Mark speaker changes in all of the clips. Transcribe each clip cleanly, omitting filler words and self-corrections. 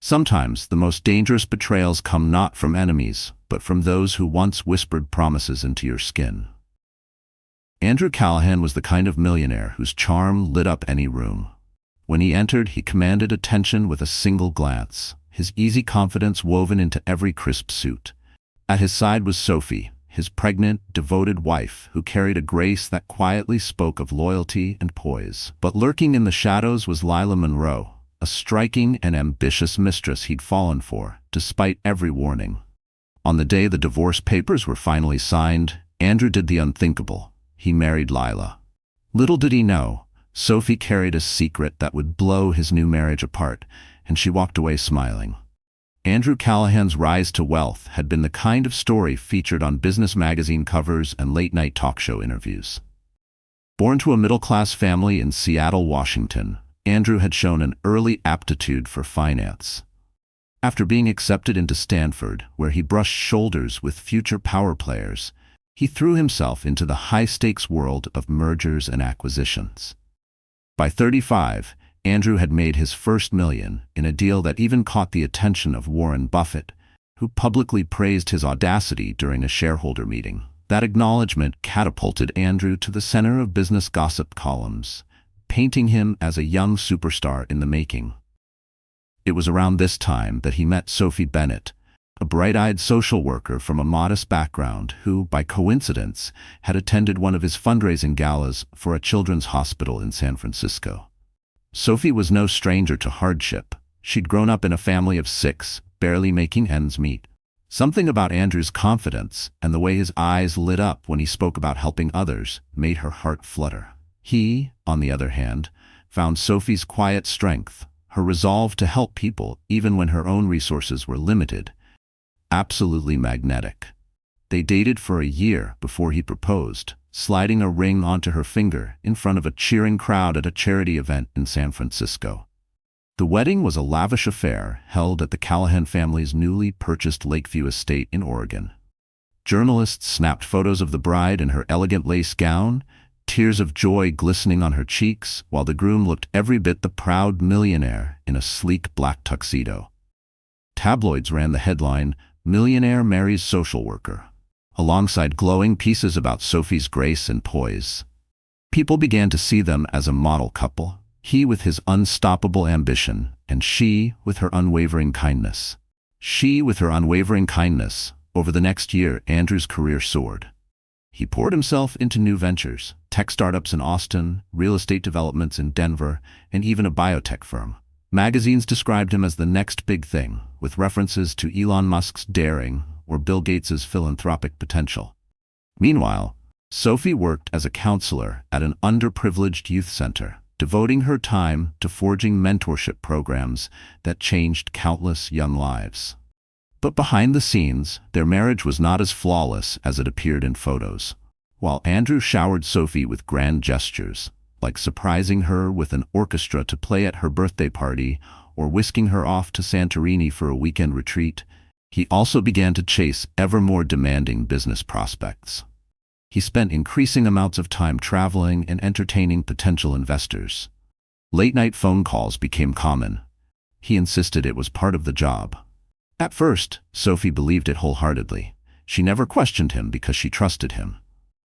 Speaker 1: Sometimes the most dangerous betrayals come not from enemies, but from those who once whispered promises into your skin. Andrew Callahan was the kind of millionaire whose charm lit up any room. When he entered, he commanded attention with a single glance, his easy confidence woven into every crisp suit. At his side was Sophie, his pregnant, devoted wife, who carried a grace that quietly spoke of loyalty and poise. But lurking in the shadows was Lila Monroe, a striking and ambitious mistress he'd fallen for, despite every warning. On the day the divorce papers were finally signed, Andrew did the unthinkable. He married Lila. Little did he know, Sophie carried a secret that would blow his new marriage apart, and she walked away smiling. Andrew Callahan's rise to wealth had been the kind of story featured on business magazine covers and late-night talk show interviews. Born to a middle-class family in Seattle, Washington, Andrew had shown an early aptitude for finance. After being accepted into Stanford, where he brushed shoulders with future power players, he threw himself into the high-stakes world of mergers and acquisitions. By 35, Andrew had made his first million in a deal that even caught the attention of Warren Buffett, who publicly praised his audacity during a shareholder meeting. That acknowledgement catapulted Andrew to the center of business gossip columns, painting him as a young superstar in the making. It was around this time that he met Sophie Bennett, a bright-eyed social worker from a modest background who, by coincidence, had attended one of his fundraising galas for a children's hospital in San Francisco. Sophie was no stranger to hardship. She'd grown up in a family of 6, barely making ends meet. Something about Andrew's confidence and the way his eyes lit up when he spoke about helping others made her heart flutter. He, on the other hand, found Sophie's quiet strength, her resolve to help people even when her own resources were limited, absolutely magnetic. They dated for a year before he proposed, sliding a ring onto her finger in front of a cheering crowd at a charity event in San Francisco. The wedding was a lavish affair held at the Callahan family's newly purchased Lakeview estate in Oregon. Journalists snapped photos of the bride in her elegant lace gown, tears of joy glistening on her cheeks, while the groom looked every bit the proud millionaire in a sleek black tuxedo. Tabloids ran the headline, "Millionaire Marries Social Worker," alongside glowing pieces about Sophie's grace and poise. People began to see them as a model couple, he with his unstoppable ambition, and she with her unwavering kindness. Over the next year, Andrew's career soared. He poured himself into new ventures, tech startups in Austin, real estate developments in Denver, and even a biotech firm. Magazines described him as the next big thing, with references to Elon Musk's daring or Bill Gates's philanthropic potential. Meanwhile, Sophie worked as a counselor at an underprivileged youth center, devoting her time to forging mentorship programs that changed countless young lives. But behind the scenes, their marriage was not as flawless as it appeared in photos. While Andrew showered Sophie with grand gestures, like surprising her with an orchestra to play at her birthday party or whisking her off to Santorini for a weekend retreat, he also began to chase ever more demanding business prospects. He spent increasing amounts of time traveling and entertaining potential investors. Late-night phone calls became common. He insisted it was part of the job. At first, Sophie believed it wholeheartedly. She never questioned him because she trusted him.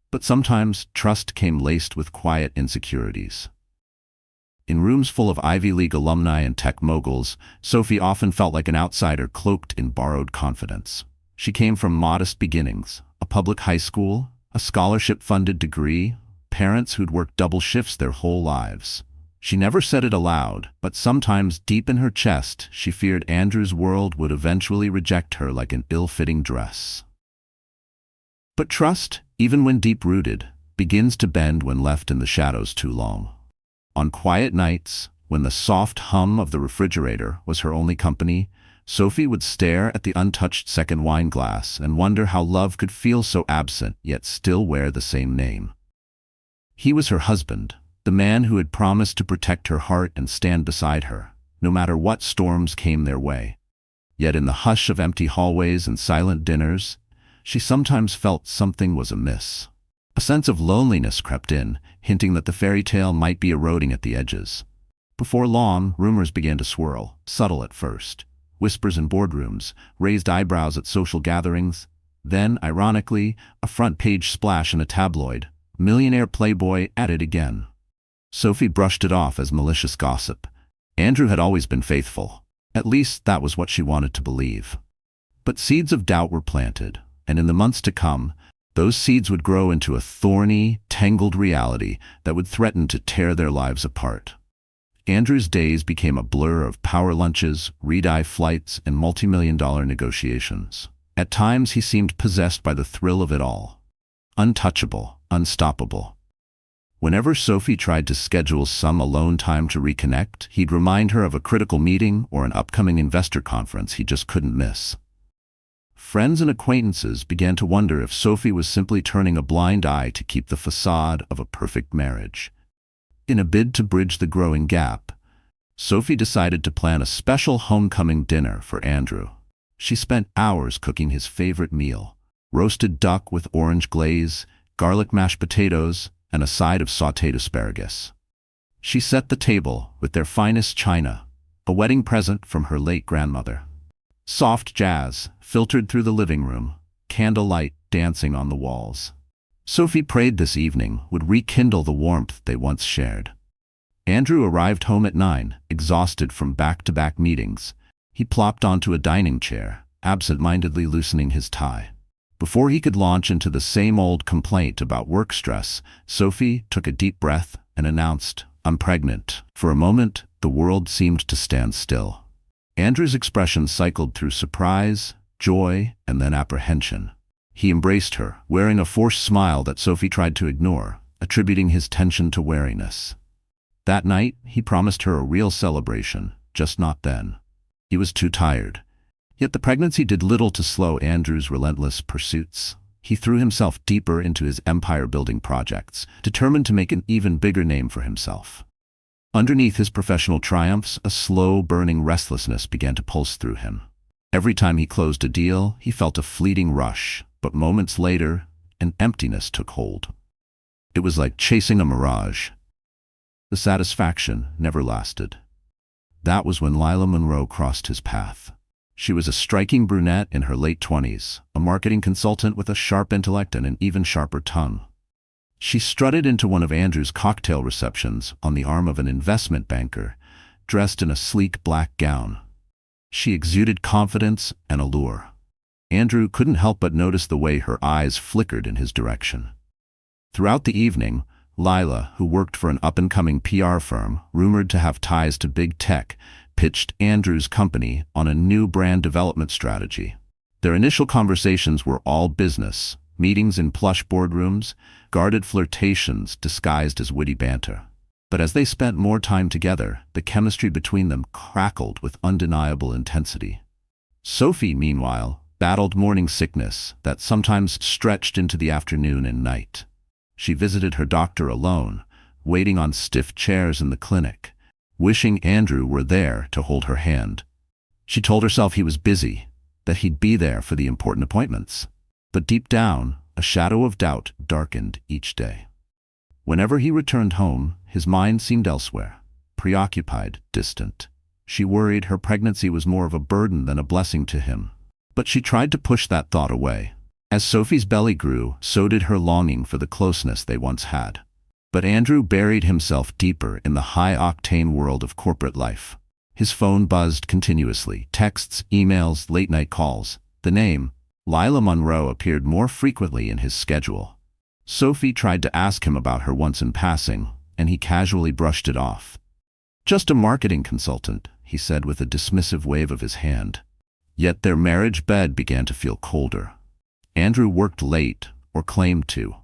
Speaker 1: But sometimes, trust came laced with quiet insecurities. In rooms full of Ivy League alumni and tech moguls, Sophie often felt like an outsider cloaked in borrowed confidence. She came from modest beginnings, a public high school, a scholarship-funded degree, parents who'd worked double shifts their whole lives. She never said it aloud, but sometimes deep in her chest, she feared Andrew's world would eventually reject her like an ill-fitting dress. But trust, even when deep-rooted, begins to bend when left in the shadows too long. On quiet nights, when the soft hum of the refrigerator was her only company, Sophie would stare at the untouched second wine glass and wonder how love could feel so absent yet still wear the same name. He was her husband, the man who had promised to protect her heart and stand beside her, no matter what storms came their way. Yet in the hush of empty hallways and silent dinners, she sometimes felt something was amiss. A sense of loneliness crept in, hinting that the fairy tale might be eroding at the edges. Before long, rumors began to swirl, subtle at first. whispers in boardrooms, raised eyebrows at social gatherings. Then, ironically, a front-page splash in a tabloid. Millionaire playboy at it again. Sophie brushed it off as malicious gossip. Andrew had always been faithful. At least that was what she wanted to believe. But seeds of doubt were planted, and in the months to come, those seeds would grow into a thorny, tangled reality that would threaten to tear their lives apart. Andrew's days became a blur of power lunches, red-eye flights, and multi-million-dollar negotiations. At times he seemed possessed by the thrill of it all. Untouchable, unstoppable. Whenever Sophie tried to schedule some alone time to reconnect, he'd remind her of a critical meeting or an upcoming investor conference he just couldn't miss. Friends and acquaintances began to wonder if Sophie was simply turning a blind eye to keep the facade of a perfect marriage. In a bid to bridge the growing gap, Sophie decided to plan a special homecoming dinner for Andrew. She spent hours cooking his favorite meal: roasted duck with orange glaze, garlic mashed potatoes, and a side of sautéed asparagus. She set the table with their finest china, a wedding present from her late grandmother. Soft jazz filtered through the living room, candlelight dancing on the walls. Sophie prayed this evening would rekindle the warmth they once shared. Andrew arrived home at 9, exhausted from back-to-back meetings. He plopped onto a dining chair, absent-mindedly loosening his tie. Before he could launch into the same old complaint about work stress, Sophie took a deep breath and announced, "I'm pregnant." For a moment, the world seemed to stand still. Andrew's expression cycled through surprise, joy, and then apprehension. He embraced her, wearing a forced smile that Sophie tried to ignore, attributing his tension to wariness. That night, he promised her a real celebration, just not then. He was too tired. Yet the pregnancy did little to slow Andrew's relentless pursuits. He threw himself deeper into his empire-building projects, determined to make an even bigger name for himself. Underneath his professional triumphs, a slow-burning restlessness began to pulse through him. Every time he closed a deal, he felt a fleeting rush, but moments later, an emptiness took hold. It was like chasing a mirage. The satisfaction never lasted. That was when Lila Monroe crossed his path. She was a striking brunette in her late 20s, a marketing consultant with a sharp intellect and an even sharper tongue. She strutted into one of Andrew's cocktail receptions on the arm of an investment banker, dressed in a sleek black gown. She exuded confidence and allure. Andrew couldn't help but notice the way her eyes flickered in his direction. Throughout the evening, Lila, who worked for an up-and-coming PR firm rumored to have ties to big tech, pitched Andrew's company on a new brand development strategy. Their initial conversations were all business, meetings in plush boardrooms, guarded flirtations disguised as witty banter. But as they spent more time together, the chemistry between them crackled with undeniable intensity. Sophie, meanwhile, battled morning sickness that sometimes stretched into the afternoon and night. She visited her doctor alone, waiting on stiff chairs in the clinic, wishing Andrew were there to hold her hand. She told herself he was busy, that he'd be there for the important appointments. But deep down, a shadow of doubt darkened each day. Whenever he returned home, his mind seemed elsewhere, preoccupied, distant. She worried her pregnancy was more of a burden than a blessing to him. But she tried to push that thought away. As Sophie's belly grew, so did her longing for the closeness they once had. But Andrew buried himself deeper in the high-octane world of corporate life. His phone buzzed continuously, texts, emails, late-night calls. The name, Lila Monroe, appeared more frequently in his schedule. Sophie tried to ask him about her once in passing, and he casually brushed it off. "Just a marketing consultant," he said with a dismissive wave of his hand. Yet their marriage bed began to feel colder. Andrew worked late, or claimed to.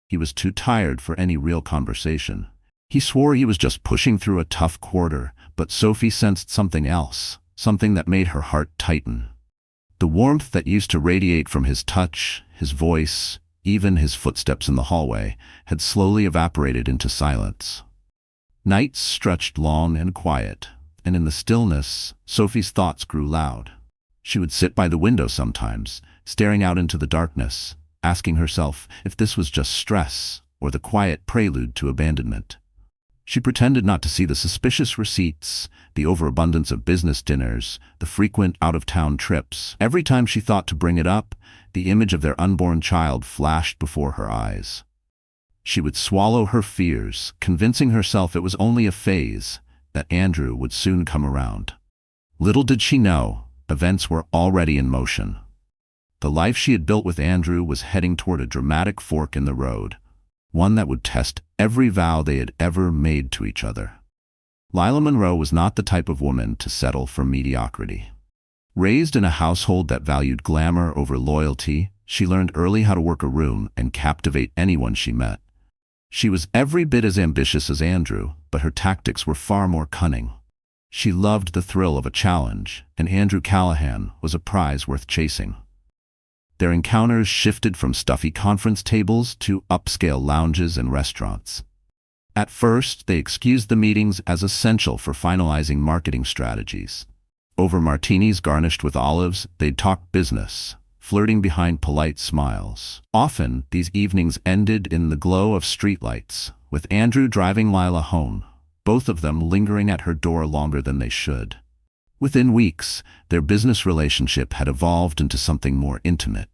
Speaker 1: He was too tired for any real conversation. He swore he was just pushing through a tough quarter, but Sophie sensed something else, something that made her heart tighten. The warmth that used to radiate from his touch, his voice, even his footsteps in the hallway, had slowly evaporated into silence. Nights stretched long and quiet, and in the stillness, Sophie's thoughts grew loud. She would sit by the window sometimes, staring out into the darkness, asking herself if this was just stress or the quiet prelude to abandonment. She pretended not to see the suspicious receipts, the overabundance of business dinners, the frequent out-of-town trips. Every time she thought to bring it up, the image of their unborn child flashed before her eyes. She would swallow her fears, convincing herself it was only a phase, that Andrew would soon come around. Little did she know, events were already in motion. The life she had built with Andrew was heading toward a dramatic fork in the road, one that would test every vow they had ever made to each other. Lila Monroe was not the type of woman to settle for mediocrity. Raised in a household that valued glamour over loyalty, she learned early how to work a room and captivate anyone she met. She was every bit as ambitious as Andrew, but her tactics were far more cunning. She loved the thrill of a challenge, and Andrew Callahan was a prize worth chasing. Their encounters shifted from stuffy conference tables to upscale lounges and restaurants. At first, they excused the meetings as essential for finalizing marketing strategies. Over martinis garnished with olives, they'd talk business, flirting behind polite smiles. Often, these evenings ended in the glow of streetlights, with Andrew driving Lila home, both of them lingering at her door longer than they should. Within weeks, their business relationship had evolved into something more intimate.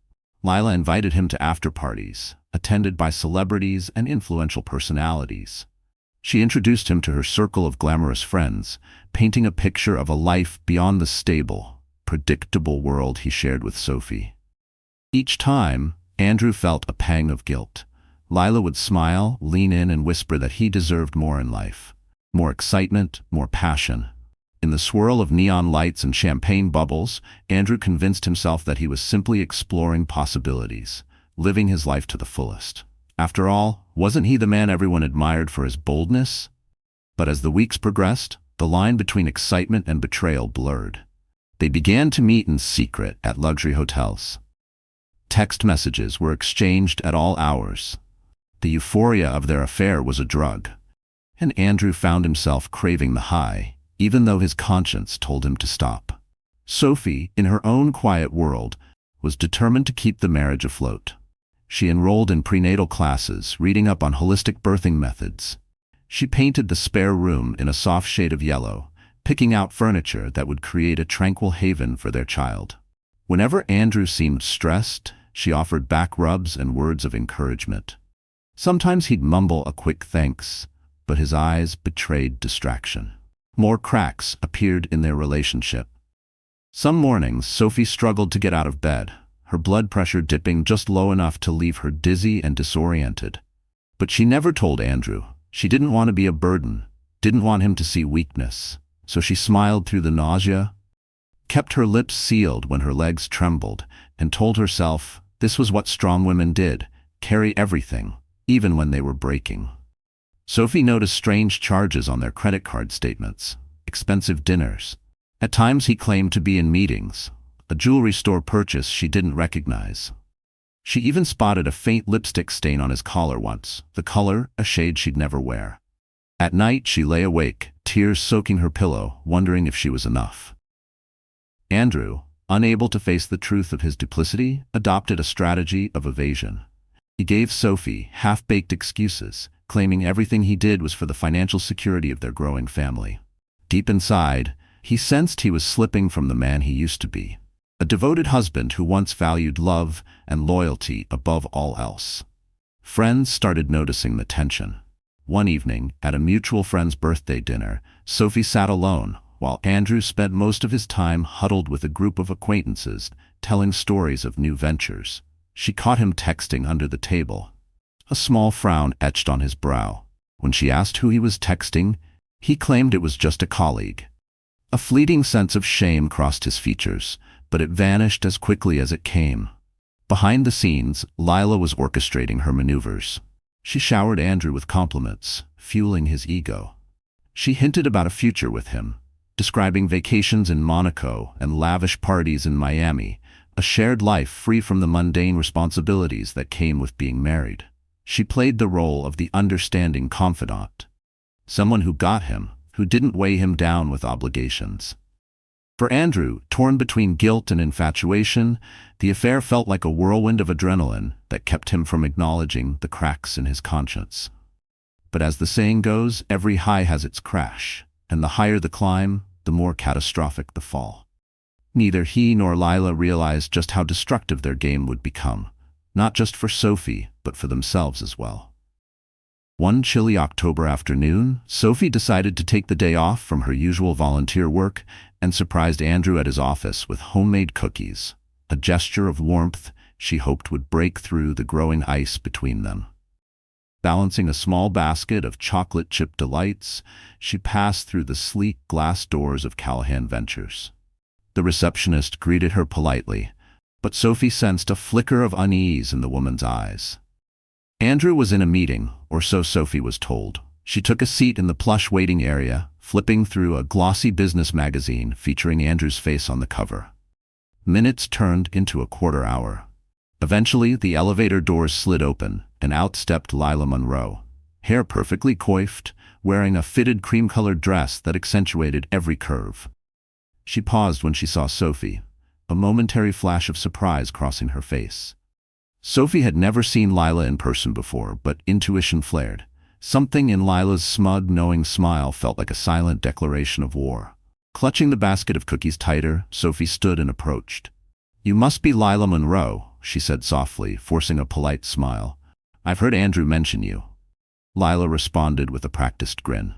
Speaker 1: Lila invited him to after-parties, attended by celebrities and influential personalities. She introduced him to her circle of glamorous friends, painting a picture of a life beyond the stable, predictable world he shared with Sophie. Each time, Andrew felt a pang of guilt. Lila would smile, lean in, and whisper that he deserved more in life. More excitement, more passion. In the swirl of neon lights and champagne bubbles, Andrew convinced himself that he was simply exploring possibilities, living his life to the fullest. After all, wasn't he the man everyone admired for his boldness? But as the weeks progressed, the line between excitement and betrayal blurred. They began to meet in secret at luxury hotels. Text messages were exchanged at all hours. The euphoria of their affair was a drug, and Andrew found himself craving the high, even though his conscience told him to stop. Sophie, in her own quiet world, was determined to keep the marriage afloat. She enrolled in prenatal classes, reading up on holistic birthing methods. She painted the spare room in a soft shade of yellow, picking out furniture that would create a tranquil haven for their child. Whenever Andrew seemed stressed, she offered back rubs and words of encouragement. Sometimes he'd mumble a quick thanks, but his eyes betrayed distraction. More cracks appeared in their relationship. Some mornings, Sophie struggled to get out of bed, her blood pressure dipping just low enough to leave her dizzy and disoriented. But she never told Andrew. She didn't want to be a burden, didn't want him to see weakness. So she smiled through the nausea, kept her lips sealed when her legs trembled, and told herself this was what strong women did, carry everything, even when they were breaking. Sophie noticed strange charges on their credit card statements, expensive dinners. At times he claimed to be in meetings, a jewelry store purchase she didn't recognize. She even spotted a faint lipstick stain on his collar once, the color a shade she'd never wear. At night she lay awake, tears soaking her pillow, wondering if she was enough. Andrew, unable to face the truth of his duplicity, adopted a strategy of evasion. He gave Sophie half-baked excuses, claiming everything he did was for the financial security of their growing family. Deep inside, he sensed he was slipping from the man he used to be, a devoted husband who once valued love and loyalty above all else. Friends started noticing the tension. One evening, at a mutual friend's birthday dinner, Sophie sat alone, while Andrew spent most of his time huddled with a group of acquaintances, telling stories of new ventures. She caught him texting under the table. A small frown etched on his brow. When she asked who he was texting, he claimed it was just a colleague. A fleeting sense of shame crossed his features, but it vanished as quickly as it came. Behind the scenes, Lila was orchestrating her maneuvers. She showered Andrew with compliments, fueling his ego. She hinted about a future with him, describing vacations in Monaco and lavish parties in Miami, a shared life free from the mundane responsibilities that came with being married. She played the role of the understanding confidant, someone who got him, who didn't weigh him down with obligations. For Andrew, torn between guilt and infatuation, the affair felt like a whirlwind of adrenaline that kept him from acknowledging the cracks in his conscience. But as the saying goes, every high has its crash, and the higher the climb, the more catastrophic the fall. Neither he nor Lila realized just how destructive their game would become, not just for Sophie, but for themselves as well. One chilly October afternoon, Sophie decided to take the day off from her usual volunteer work and surprised Andrew at his office with homemade cookies, a gesture of warmth she hoped would break through the growing ice between them. Balancing a small basket of chocolate chip delights, she passed through the sleek glass doors of Callahan Ventures. The receptionist greeted her politely, but Sophie sensed a flicker of unease in the woman's eyes. Andrew was in a meeting, or so Sophie was told. She took a seat in the plush waiting area, flipping through a glossy business magazine featuring Andrew's face on the cover. Minutes turned into a quarter hour. Eventually, the elevator doors slid open, and out stepped Lila Monroe, hair perfectly coiffed, wearing a fitted cream-colored dress that accentuated every curve. She paused when she saw Sophie, a momentary flash of surprise crossing her face. Sophie had never seen Lila in person before, but intuition flared. Something in Lila's smug, knowing smile felt like a silent declaration of war. Clutching the basket of cookies tighter, Sophie stood and approached. "You must be Lila Monroe," she said softly, forcing a polite smile. "I've heard Andrew mention you." Lila responded with a practiced grin.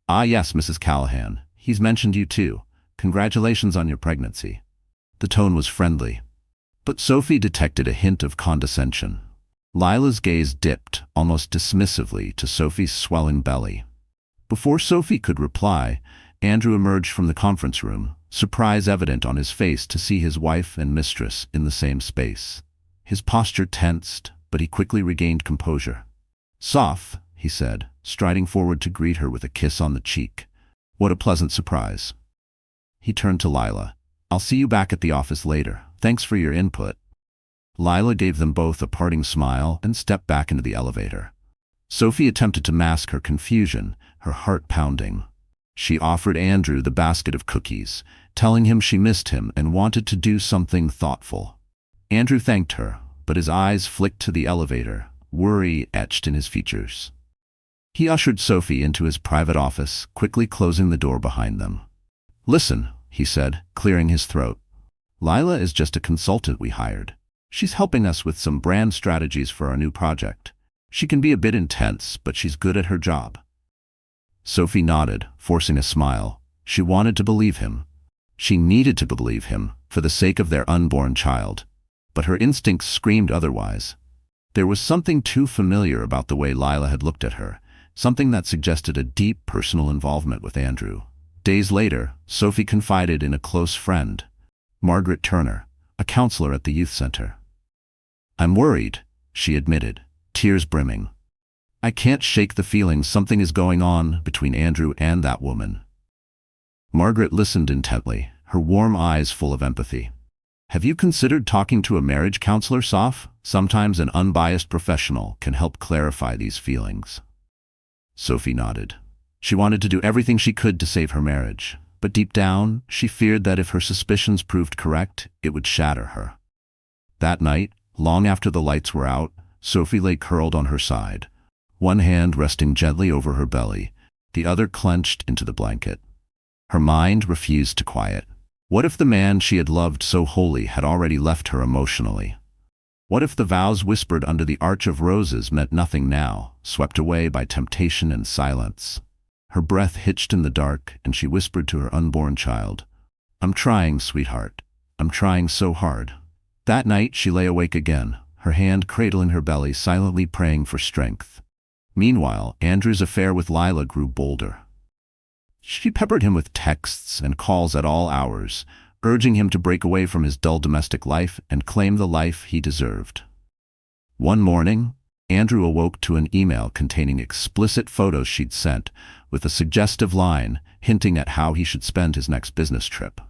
Speaker 1: "Ah yes, Mrs. Callahan. He's mentioned you too. Congratulations on your pregnancy." The tone was friendly, but Sophie detected a hint of condescension. Lila's gaze dipped, almost dismissively, to Sophie's swelling belly. Before Sophie could reply, Andrew emerged from the conference room, surprise evident on his face to see his wife and mistress in the same space. His posture tensed, but he quickly regained composure. "Soph," he said, striding forward to greet her with a kiss on the cheek. "What a pleasant surprise." He turned to Lila. "I'll see you back at the office later. Thanks for your input." Lila gave them both a parting smile and stepped back into the elevator. Sophie attempted to mask her confusion, her heart pounding. She offered Andrew the basket of cookies, telling him she missed him and wanted to do something thoughtful. Andrew thanked her, but his eyes flicked to the elevator, worry etched in his features. He ushered Sophie into his private office, quickly closing the door behind them. "Listen," he said, clearing his throat. "Lila is just a consultant we hired. She's helping us with some brand strategies for our new project. She can be a bit intense, but she's good at her job." Sophie nodded, forcing a smile. She wanted to believe him. She needed to believe him, for the sake of their unborn child. But her instincts screamed otherwise. There was something too familiar about the way Lila had looked at her, something that suggested a deep personal involvement with Andrew. Days later, Sophie confided in a close friend, Margaret Turner, a counselor at the youth center. "I'm worried," she admitted, tears brimming. "I can't shake the feeling something is going on between Andrew and that woman." Margaret listened intently, her warm eyes full of empathy. "Have you considered talking to a marriage counselor, Soph? Sometimes an unbiased professional can help clarify these feelings." Sophie nodded. She wanted to do everything she could to save her marriage, but deep down, she feared that if her suspicions proved correct, it would shatter her. That night, long after the lights were out, Sophie lay curled on her side, one hand resting gently over her belly, the other clenched into the blanket. Her mind refused to quiet. What if the man she had loved so wholly had already left her emotionally? What if the vows whispered under the arch of roses meant nothing now, swept away by temptation and silence? Her breath hitched in the dark, and she whispered to her unborn child, "I'm trying, sweetheart. I'm trying so hard." That night she lay awake again, her hand cradling her belly, silently praying for strength. Meanwhile, Andrew's affair with Lila grew bolder. She peppered him with texts and calls at all hours, urging him to break away from his dull domestic life and claim the life he deserved. One morning, Andrew awoke to an email containing explicit photos she'd sent, with a suggestive line hinting at how he should spend his next business trip.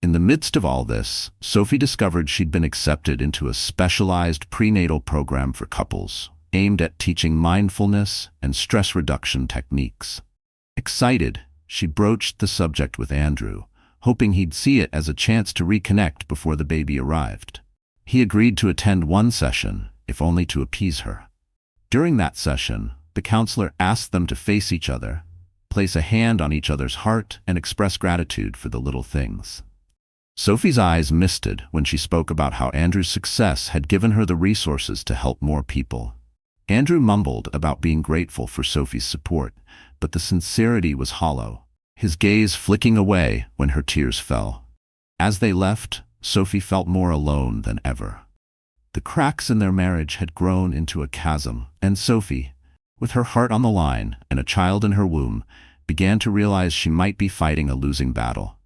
Speaker 1: In the midst of all this, Sophie discovered she'd been accepted into a specialized prenatal program for couples, aimed at teaching mindfulness and stress reduction techniques. Excited, she broached the subject with Andrew, hoping he'd see it as a chance to reconnect before the baby arrived. He agreed to attend one session, if only to appease her. During that session, The counselor asked them to face each other, place a hand on each other's heart, and express gratitude for the little things. Sophie's eyes misted when she spoke about how Andrew's success had given her the resources to help more people. Andrew mumbled about being grateful for Sophie's support, but the sincerity was hollow, his gaze flicking away when her tears fell. As they left, Sophie felt more alone than ever. The cracks in their marriage had grown into a chasm, and Sophie, with her heart on the line and a child in her womb, began to realize she might be fighting a losing battle.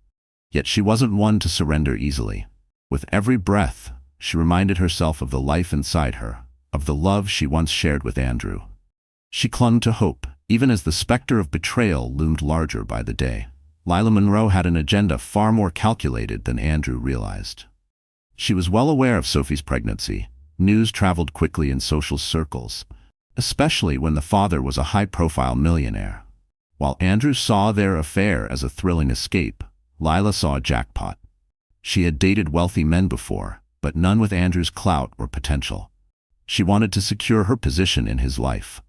Speaker 1: Yet she wasn't one to surrender easily. With every breath, she reminded herself of the life inside her, of the love she once shared with Andrew. She clung to hope, even as the specter of betrayal loomed larger by the day. Lila Monroe had an agenda far more calculated than Andrew realized. She was well aware of Sophie's pregnancy. News traveled quickly in social circles, especially when the father was a high-profile millionaire. While Andrew saw their affair as a thrilling escape, Lila saw a jackpot. She had dated wealthy men before, but none with Andrew's clout or potential. She wanted to secure her position in his life,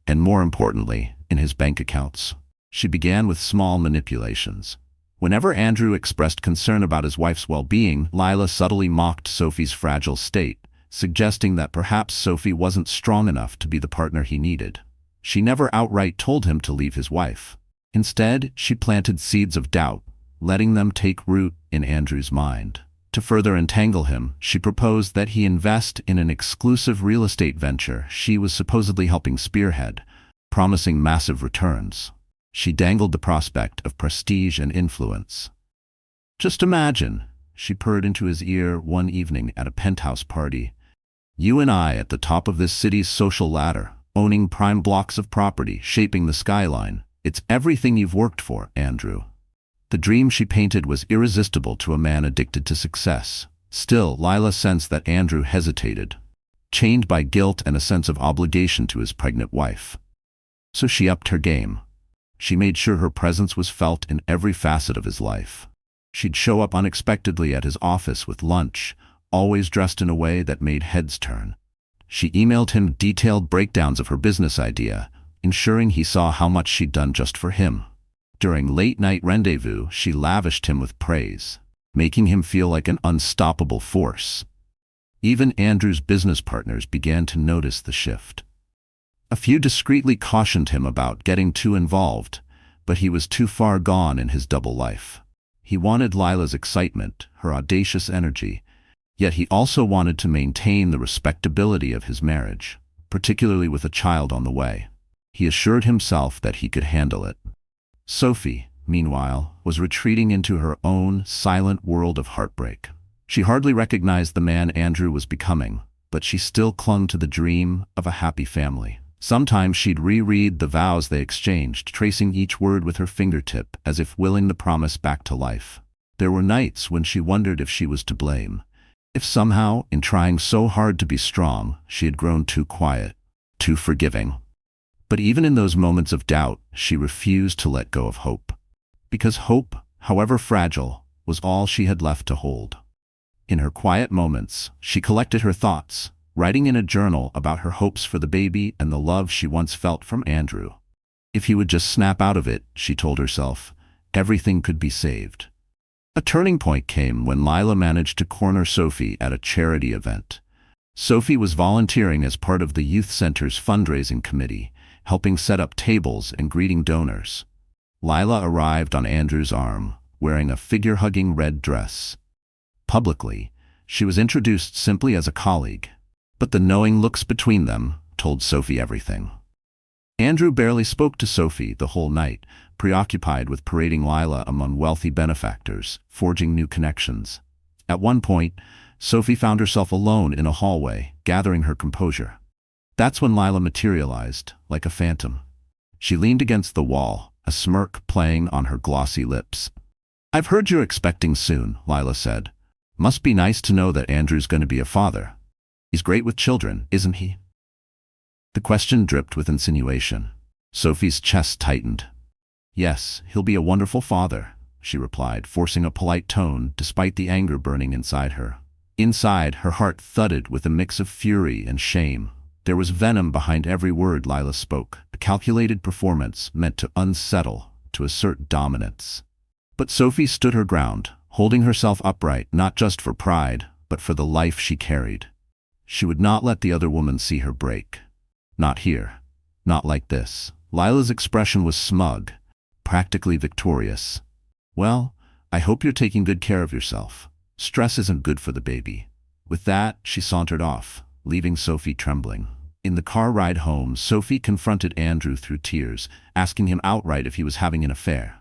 Speaker 1: and more importantly, in his bank accounts. She began with small manipulations. Whenever Andrew expressed concern about his wife's well-being, Lila subtly mocked Sophie's fragile state, suggesting that perhaps Sophie wasn't strong enough to be the partner he needed. She never outright told him to leave his wife. Instead, she planted seeds of doubt, letting them take root in Andrew's mind. To further entangle him, she proposed that he invest in an exclusive real estate venture she was supposedly helping spearhead, promising massive returns. She dangled the prospect of prestige and influence. "Just imagine," she purred into his ear one evening at a penthouse party, "you and I at the top of this city's social ladder, owning prime blocks of property, shaping the skyline. It's everything you've worked for, Andrew." The dream she painted was irresistible to a man addicted to success. Still, Lila sensed that Andrew hesitated, chained by guilt and a sense of obligation to his pregnant wife. So she upped her game. She made sure her presence was felt in every facet of his life. She'd show up unexpectedly at his office with lunch, always dressed in a way that made heads turn. She emailed him detailed breakdowns of her business idea, ensuring he saw how much she'd done just for him. During late-night rendezvous, she lavished him with praise, making him feel like an unstoppable force. Even Andrew's business partners began to notice the shift. A few discreetly cautioned him about getting too involved, but he was too far gone in his double life. He wanted Lila's excitement, her audacious energy, yet he also wanted to maintain the respectability of his marriage, particularly with a child on the way. He assured himself that he could handle it. Sophie, meanwhile, was retreating into her own silent world of heartbreak. She hardly recognized the man Andrew was becoming, but she still clung to the dream of a happy family. Sometimes she'd reread the vows they exchanged, tracing each word with her fingertip as if willing the promise back to life. There were nights when she wondered if she was to blame, if somehow, in trying so hard to be strong, she had grown too quiet, too forgiving. But even in those moments of doubt, she refused to let go of hope. Because hope, however fragile, was all she had left to hold. In her quiet moments, she collected her thoughts, writing in a journal about her hopes for the baby and the love she once felt from Andrew. If he would just snap out of it, she told herself, everything could be saved. A turning point came when Lila managed to corner Sophie at a charity event. Sophie was volunteering as part of the youth center's fundraising committee, helping set up tables and greeting donors. Lila arrived on Andrew's arm, wearing a figure-hugging red dress. Publicly, she was introduced simply as a colleague, but the knowing looks between them told Sophie everything. Andrew barely spoke to Sophie the whole night, preoccupied with parading Lila among wealthy benefactors, forging new connections. At one point, Sophie found herself alone in a hallway, gathering her composure. That's when Lila materialized, like a phantom. She leaned against the wall, a smirk playing on her glossy lips. "I've heard you're expecting soon," Lila said. "Must be nice to know that Andrew's going to be a father. He's great with children, isn't he?" The question dripped with insinuation. Sophie's chest tightened. "Yes, he'll be a wonderful father," she replied, forcing a polite tone despite the anger burning inside her. Inside, her heart thudded with a mix of fury and shame. There was venom behind every word Lila spoke, a calculated performance meant to unsettle, to assert dominance. But Sophie stood her ground, holding herself upright not just for pride, but for the life she carried. She would not let the other woman see her break. Not here. Not like this. Lila's expression was smug, practically victorious. Well, I hope you're taking good care of yourself. Stress isn't good for the baby. With that, she sauntered off, leaving Sophie trembling. In the car ride home, Sophie confronted Andrew through tears, asking him outright if he was having an affair.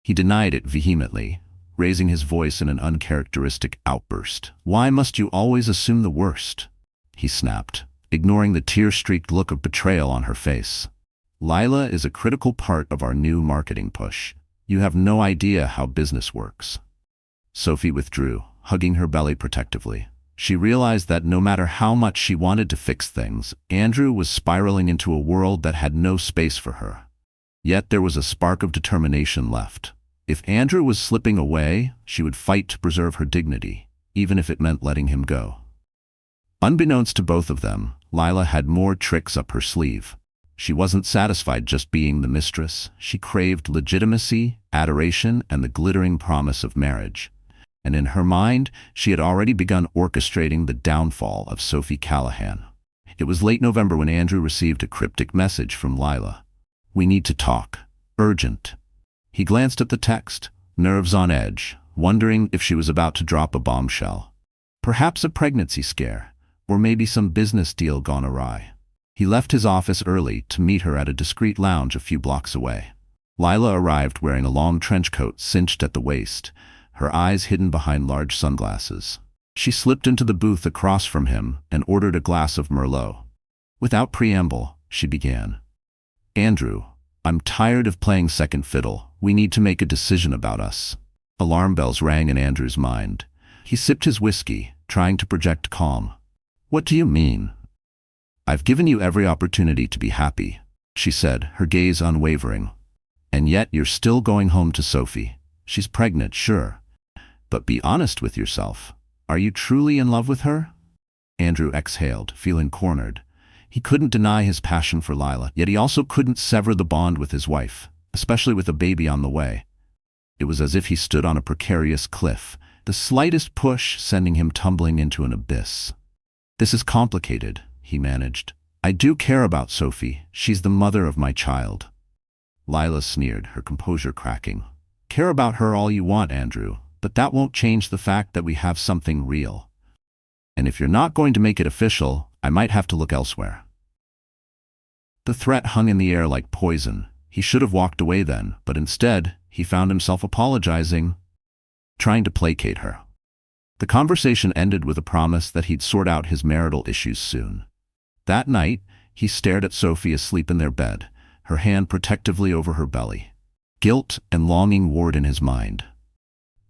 Speaker 1: He denied it vehemently, raising his voice in an uncharacteristic outburst. "Why must you always assume the worst?" he snapped, ignoring the tear-streaked look of betrayal on her face. "Lila is a critical part of our new marketing push. You have no idea how business works." Sophie withdrew, hugging her belly protectively. She realized that no matter how much she wanted to fix things, Andrew was spiraling into a world that had no space for her. Yet there was a spark of determination left. If Andrew was slipping away, she would fight to preserve her dignity, even if it meant letting him go. Unbeknownst to both of them, Lila had more tricks up her sleeve. She wasn't satisfied just being the mistress. She craved legitimacy, adoration, and the glittering promise of marriage. And in her mind, she had already begun orchestrating the downfall of Sophie Callahan. It was late November when Andrew received a cryptic message from Lila. "We need to talk. Urgent." He glanced at the text, nerves on edge, wondering if she was about to drop a bombshell. Perhaps a pregnancy scare, or maybe some business deal gone awry. He left his office early to meet her at a discreet lounge a few blocks away. Lila arrived wearing a long trench coat cinched at the waist, her eyes hidden behind large sunglasses. She slipped into the booth across from him and ordered a glass of Merlot. Without preamble, she began. "Andrew, I'm tired of playing second fiddle. We need to make a decision about us." Alarm bells rang in Andrew's mind. He sipped his whiskey, trying to project calm. "What do you mean?" "I've given you every opportunity to be happy," she said, her gaze unwavering. "And yet you're still going home to Sophie. She's pregnant, sure. But be honest with yourself. Are you truly in love with her?" Andrew exhaled, feeling cornered. He couldn't deny his passion for Lila, yet he also couldn't sever the bond with his wife, especially with a baby on the way. It was as if he stood on a precarious cliff, the slightest push sending him tumbling into an abyss. "This is complicated," he managed. "I do care about Sophie. She's the mother of my child." Lila sneered, her composure cracking. "Care about her all you want, Andrew, but that won't change the fact that we have something real. And if you're not going to make it official, I might have to look elsewhere." The threat hung in the air like poison. He should have walked away then, but instead, he found himself apologizing, trying to placate her. The conversation ended with a promise that he'd sort out his marital issues soon. That night, he stared at Sophie asleep in their bed, her hand protectively over her belly. Guilt and longing warred in his mind.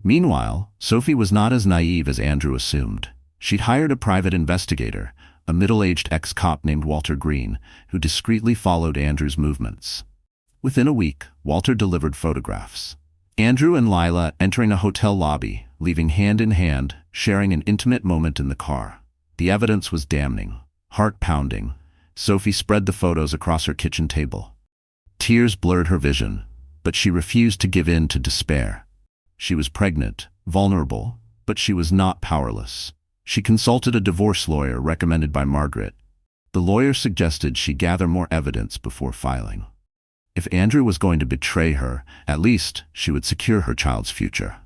Speaker 1: Meanwhile, Sophie was not as naive as Andrew assumed. She'd hired a private investigator, a middle-aged ex-cop named Walter Green, who discreetly followed Andrew's movements. Within a week, Walter delivered photographs. Andrew and Lila entering a hotel lobby, leaving hand in hand, sharing an intimate moment in the car. The evidence was damning, heart-pounding. Sophie spread the photos across her kitchen table. Tears blurred her vision, but she refused to give in to despair. She was pregnant, vulnerable, but she was not powerless. She consulted a divorce lawyer recommended by Margaret. The lawyer suggested she gather more evidence before filing. If Andrew was going to betray her, at least she would secure her child's future.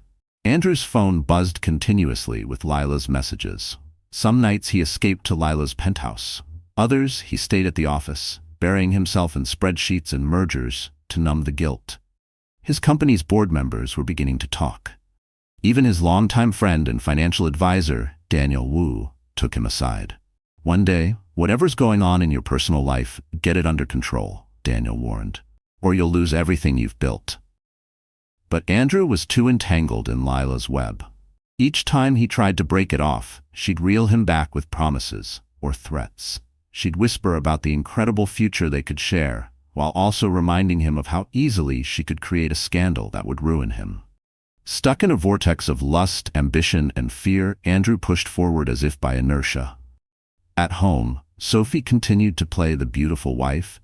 Speaker 1: Andrew's phone buzzed continuously with Lila's messages. Some nights he escaped to Lila's penthouse. Others he stayed at the office, burying himself in spreadsheets and mergers to numb the guilt. His company's board members were beginning to talk. Even his longtime friend and financial advisor, Daniel Wu, took him aside. "One day, whatever's going on in your personal life, get it under control," Daniel warned, "or you'll lose everything you've built." But Andrew was too entangled in Lila's web. Each time he tried to break it off, she'd reel him back with promises or threats. She'd whisper about the incredible future they could share, while also reminding him of how easily she could create a scandal that would ruin him. Stuck in a vortex of lust, ambition, and fear, Andrew pushed forward as if by inertia. At home, Sophie continued to play the beautiful wife,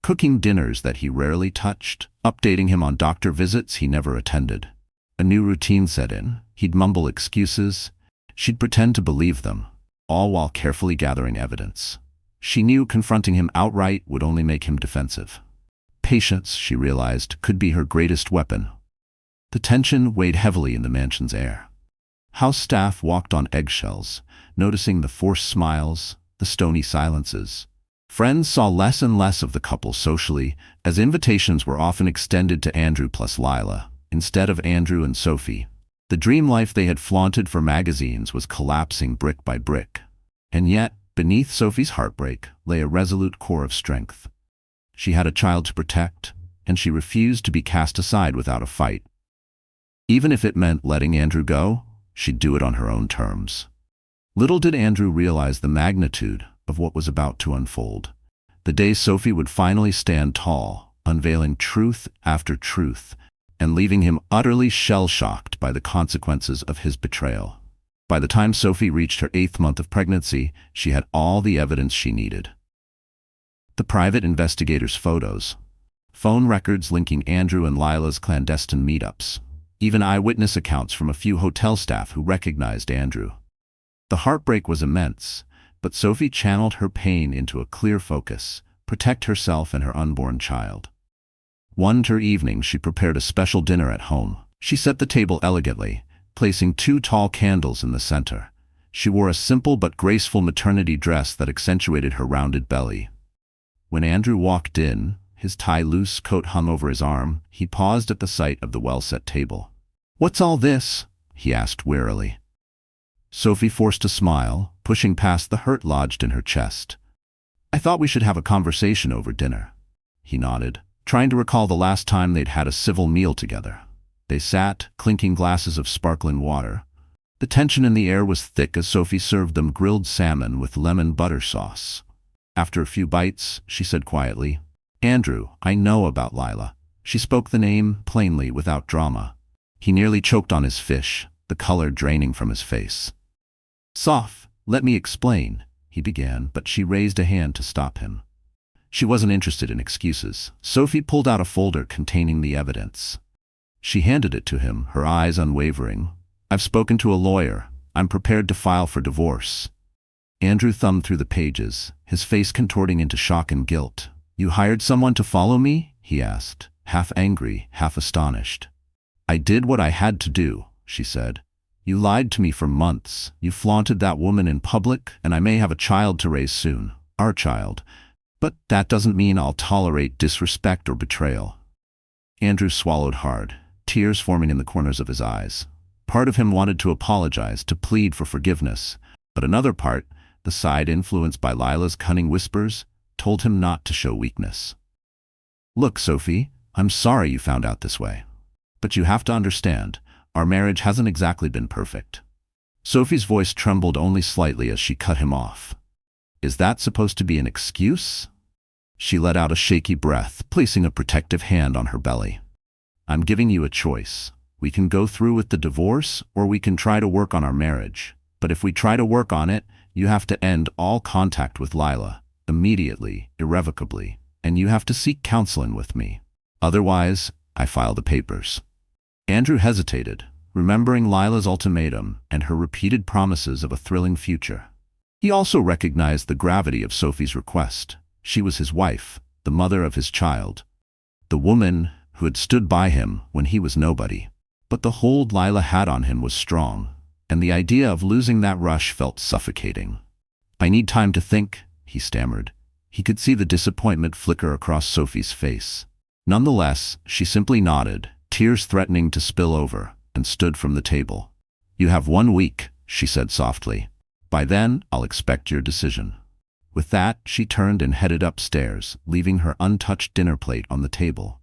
Speaker 1: cooking dinners that he rarely touched, updating him on doctor visits he never attended. A new routine set in. He'd mumble excuses. She'd pretend to believe them, all while carefully gathering evidence. She knew confronting him outright would only make him defensive. Patience, she realized, could be her greatest weapon. The tension weighed heavily in the mansion's air. House staff walked on eggshells, noticing the forced smiles, the stony silences. Friends saw less and less of the couple socially, as invitations were often extended to Andrew plus Lila, instead of Andrew and Sophie. The dream life they had flaunted for magazines was collapsing brick by brick. And yet, beneath Sophie's heartbreak lay a resolute core of strength. She had a child to protect, and she refused to be cast aside without a fight. Even if it meant letting Andrew go, she'd do it on her own terms. Little did Andrew realize the magnitude of what was about to unfold. The day Sophie would finally stand tall, unveiling truth after truth, and leaving him utterly shell-shocked by the consequences of his betrayal. By the time Sophie reached her 8th month of pregnancy, she had all the evidence she needed. The private investigator's photos, phone records linking Andrew and Lila's clandestine meetups, even eyewitness accounts from a few hotel staff who recognized Andrew. The heartbreak was immense, but Sophie channeled her pain into a clear focus: protect herself and her unborn child. One evening, she prepared a special dinner at home. She set the table elegantly, placing 2 tall candles in the center. She wore a simple but graceful maternity dress that accentuated her rounded belly. When Andrew walked in, his tie-loose coat hung over his arm, he paused at the sight of the well-set table. "What's all this?" he asked wearily. Sophie forced a smile, pushing past the hurt lodged in her chest. "I thought we should have a conversation over dinner." He nodded, trying to recall the last time they'd had a civil meal together. They sat, clinking glasses of sparkling water. The tension in the air was thick as Sophie served them grilled salmon with lemon butter sauce. After a few bites, she said quietly, "Andrew, I know about Lila." She spoke the name plainly, without drama. He nearly choked on his fish, the color draining from his face. "Soph, let me explain," he began, but she raised a hand to stop him. She wasn't interested in excuses. Sophie pulled out a folder containing the evidence. She handed it to him, her eyes unwavering. "I've spoken to a lawyer. I'm prepared to file for divorce." Andrew thumbed through the pages, his face contorting into shock and guilt. "You hired someone to follow me?" he asked, half angry, half astonished. "I did what I had to do," she said. "You lied to me for months. You flaunted that woman in public, and I may have a child to raise soon. Our child. But that doesn't mean I'll tolerate disrespect or betrayal." Andrew swallowed hard, tears forming in the corners of his eyes. Part of him wanted to apologize, to plead for forgiveness, but another part, the side influenced by Lila's cunning whispers, told him not to show weakness. "Look, Sophie, I'm sorry you found out this way. But you have to understand, our marriage hasn't exactly been perfect." Sophie's voice trembled only slightly as she cut him off. "Is that supposed to be an excuse?" She let out a shaky breath, placing a protective hand on her belly. "I'm giving you a choice. We can go through with the divorce, or we can try to work on our marriage. But if we try to work on it, you have to end all contact with Lila, immediately, irrevocably, and you have to seek counseling with me. Otherwise, I file the papers." Andrew hesitated, remembering Lila's ultimatum and her repeated promises of a thrilling future. He also recognized the gravity of Sophie's request. She was his wife, the mother of his child, the woman who had stood by him when he was nobody. But the hold Lila had on him was strong, and the idea of losing that rush felt suffocating. "I need time to think," he stammered. He could see the disappointment flicker across Sophie's face. Nonetheless, she simply nodded, tears threatening to spill over, and stood from the table. "You have 1 week," she said softly. "By then, I'll expect your decision." With that, she turned and headed upstairs, leaving her untouched dinner plate on the table.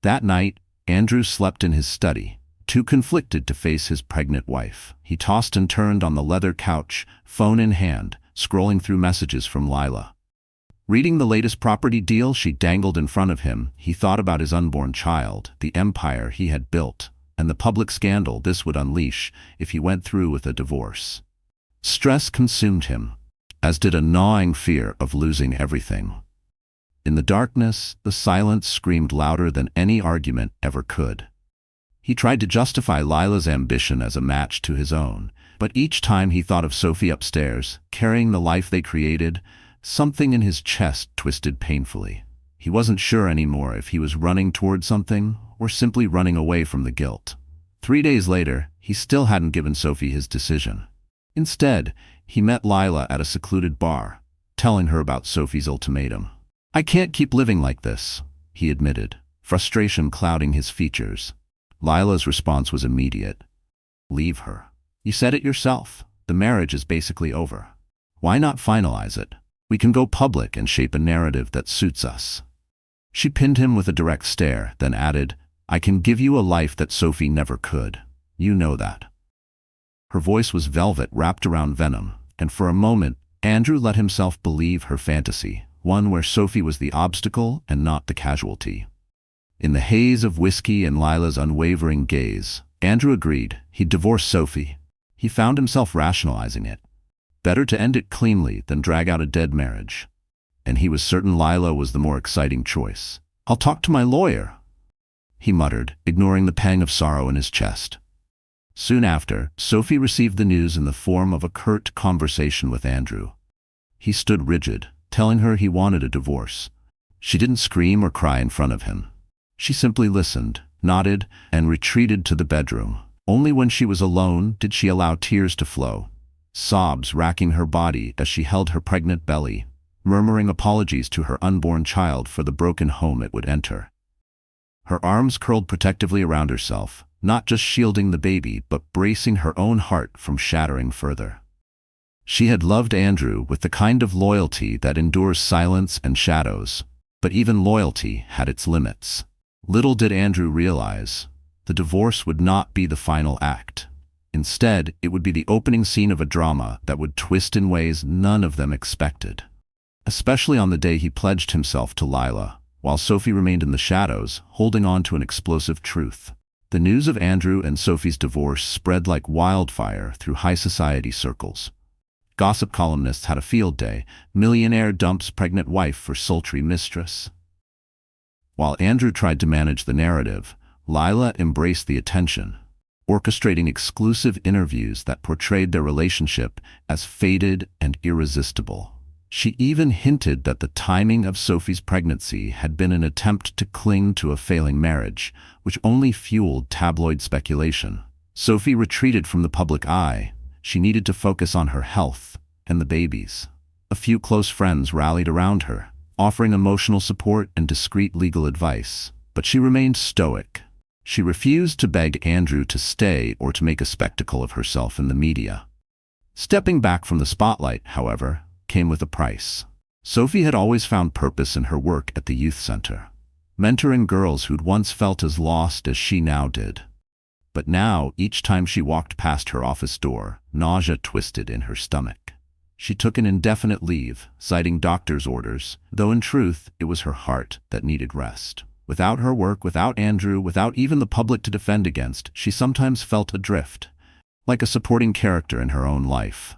Speaker 1: That night, Andrew slept in his study, too conflicted to face his pregnant wife. He tossed and turned on the leather couch, phone in hand, scrolling through messages from Lila. Reading the latest property deal she dangled in front of him, he thought about his unborn child, the empire he had built, and the public scandal this would unleash if he went through with a divorce. Stress consumed him. as did a gnawing fear of losing everything. In the darkness, the silence screamed louder than any argument ever could. He tried to justify Lila's ambition as a match to his own, but each time he thought of Sophie upstairs, carrying the life they created, something in his chest twisted painfully. He wasn't sure anymore if he was running toward something or simply running away from the guilt. 3 days later, he still hadn't given Sophie his decision. Instead, he met Lila at a secluded bar, telling her about Sophie's ultimatum. "I can't keep living like this," he admitted, frustration clouding his features. Lila's response was immediate. "Leave her. You said it yourself. The marriage is basically over. Why not finalize it? We can go public and shape a narrative that suits us." She pinned him with a direct stare, then added, "I can give you a life that Sophie never could. You know that." Her voice was velvet wrapped around venom, and for a moment, Andrew let himself believe her fantasy, one where Sophie was the obstacle and not the casualty. In the haze of whiskey and Lila's unwavering gaze, Andrew agreed he'd divorce Sophie. He found himself rationalizing it. Better to end it cleanly than drag out a dead marriage. And he was certain Lila was the more exciting choice. "I'll talk to my lawyer," he muttered, ignoring the pang of sorrow in his chest. Soon after, Sophie received the news in the form of a curt conversation with Andrew. He stood rigid, telling her he wanted a divorce. She didn't scream or cry in front of him. She simply listened, nodded, and retreated to the bedroom. Only when she was alone did she allow tears to flow, sobs racking her body as she held her pregnant belly, murmuring apologies to her unborn child for the broken home it would enter. Her arms curled protectively around herself, not just shielding the baby but bracing her own heart from shattering further. She had loved Andrew with the kind of loyalty that endures silence and shadows, but even loyalty had its limits. Little did Andrew realize, the divorce would not be the final act. Instead, it would be the opening scene of a drama that would twist in ways none of them expected. Especially on the day he pledged himself to Lila, while Sophie remained in the shadows, holding on to an explosive truth. The news of Andrew and Sophie's divorce spread like wildfire through high society circles. Gossip columnists had a field day. Millionaire dumps pregnant wife for sultry mistress. While Andrew tried to manage the narrative, Lila embraced the attention, orchestrating exclusive interviews that portrayed their relationship as fated and irresistible. She even hinted that the timing of Sophie's pregnancy had been an attempt to cling to a failing marriage, which only fueled tabloid speculation. Sophie retreated from the public eye. She needed to focus on her health and the babies. A few close friends rallied around her, offering emotional support and discreet legal advice, but she remained stoic. She refused to beg Andrew to stay or to make a spectacle of herself in the media. Stepping back from the spotlight, however, came with a price. Sophie had always found purpose in her work at the youth center, mentoring girls who'd once felt as lost as she now did. But now, each time she walked past her office door, nausea twisted in her stomach. She took an indefinite leave, citing doctor's orders, though in truth, it was her heart that needed rest. Without her work, without Andrew, without even the public to defend against, she sometimes felt adrift, like a supporting character in her own life.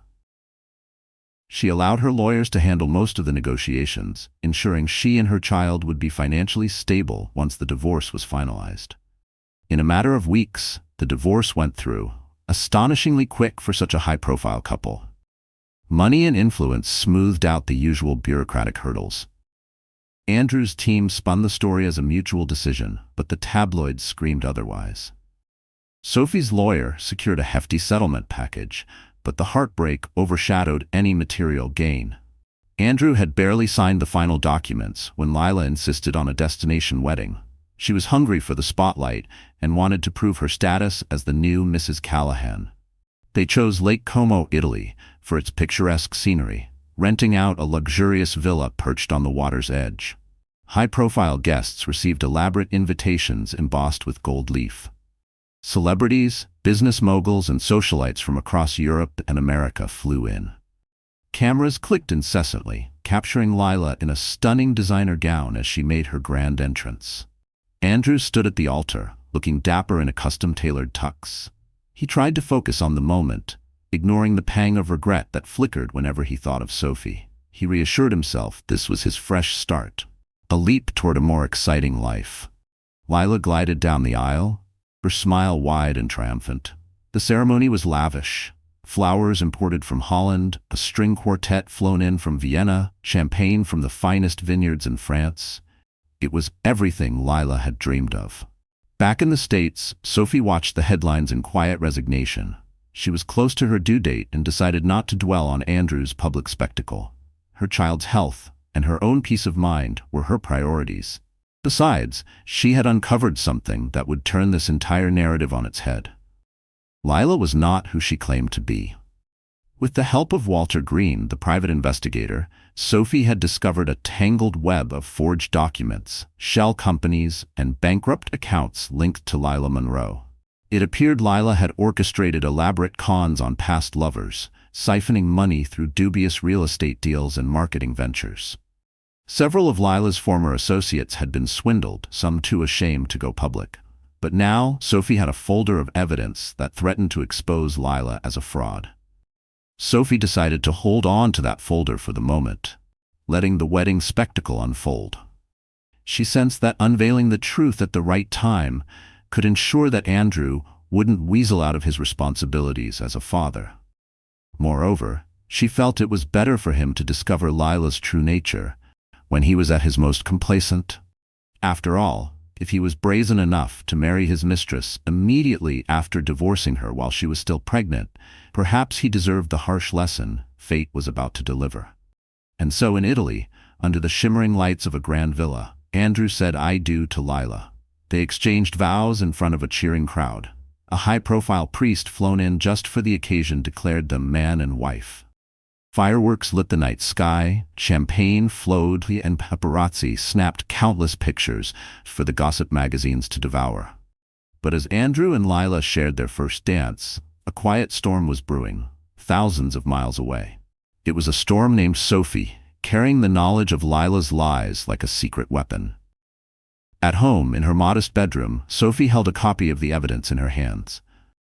Speaker 1: She allowed her lawyers to handle most of the negotiations, ensuring she and her child would be financially stable once the divorce was finalized. In a matter of weeks, the divorce went through, astonishingly quick for such a high-profile couple. Money and influence smoothed out the usual bureaucratic hurdles. Andrew's team spun the story as a mutual decision, but the tabloids screamed otherwise. Sophie's lawyer secured a hefty settlement package, but the heartbreak overshadowed any material gain. Andrew had barely signed the final documents when Lila insisted on a destination wedding. She was hungry for the spotlight and wanted to prove her status as the new Mrs. Callahan. They chose Lake Como, Italy, for its picturesque scenery, renting out a luxurious villa perched on the water's edge. High-profile guests received elaborate invitations embossed with gold leaf. Celebrities, business moguls, and socialites from across Europe and America flew in. Cameras clicked incessantly, capturing Lila in a stunning designer gown as she made her grand entrance. Andrew stood at the altar, looking dapper in a custom-tailored tux. He tried to focus on the moment, ignoring the pang of regret that flickered whenever he thought of Sophie. He reassured himself this was his fresh start, a leap toward a more exciting life. Lila glided down the aisle, her smile wide and triumphant. The ceremony was lavish. Flowers imported from Holland, a string quartet flown in from Vienna, champagne from the finest vineyards in France. It was everything Lila had dreamed of. Back in the States, Sophie watched the headlines in quiet resignation. She was close to her due date and decided not to dwell on Andrew's public spectacle. Her child's health and her own peace of mind were her priorities. Besides, she had uncovered something that would turn this entire narrative on its head. Lila was not who she claimed to be. With the help of Walter Green, the private investigator, Sophie had discovered a tangled web of forged documents, shell companies, and bankrupt accounts linked to Lila Monroe. It appeared Lila had orchestrated elaborate cons on past lovers, siphoning money through dubious real estate deals and marketing ventures. Several of Lila's former associates had been swindled, some too ashamed to go public. But now, Sophie had a folder of evidence that threatened to expose Lila as a fraud. Sophie decided to hold on to that folder for the moment, letting the wedding spectacle unfold. She sensed that unveiling the truth at the right time could ensure that Andrew wouldn't weasel out of his responsibilities as a father. Moreover, she felt it was better for him to discover Lila's true nature when he was at his most complacent. After all, if he was brazen enough to marry his mistress immediately after divorcing her while she was still pregnant, perhaps he deserved the harsh lesson fate was about to deliver. And so in Italy, under the shimmering lights of a grand villa, Andrew said "I do" to Lila. They exchanged vows in front of a cheering crowd. A high-profile priest flown in just for the occasion declared them man and wife. Fireworks lit the night sky, champagne flowed, and paparazzi snapped countless pictures for the gossip magazines to devour. But as Andrew and Lila shared their first dance, a quiet storm was brewing, thousands of miles away. It was a storm named Sophie, carrying the knowledge of Lila's lies like a secret weapon. At home, in her modest bedroom, Sophie held a copy of the evidence in her hands.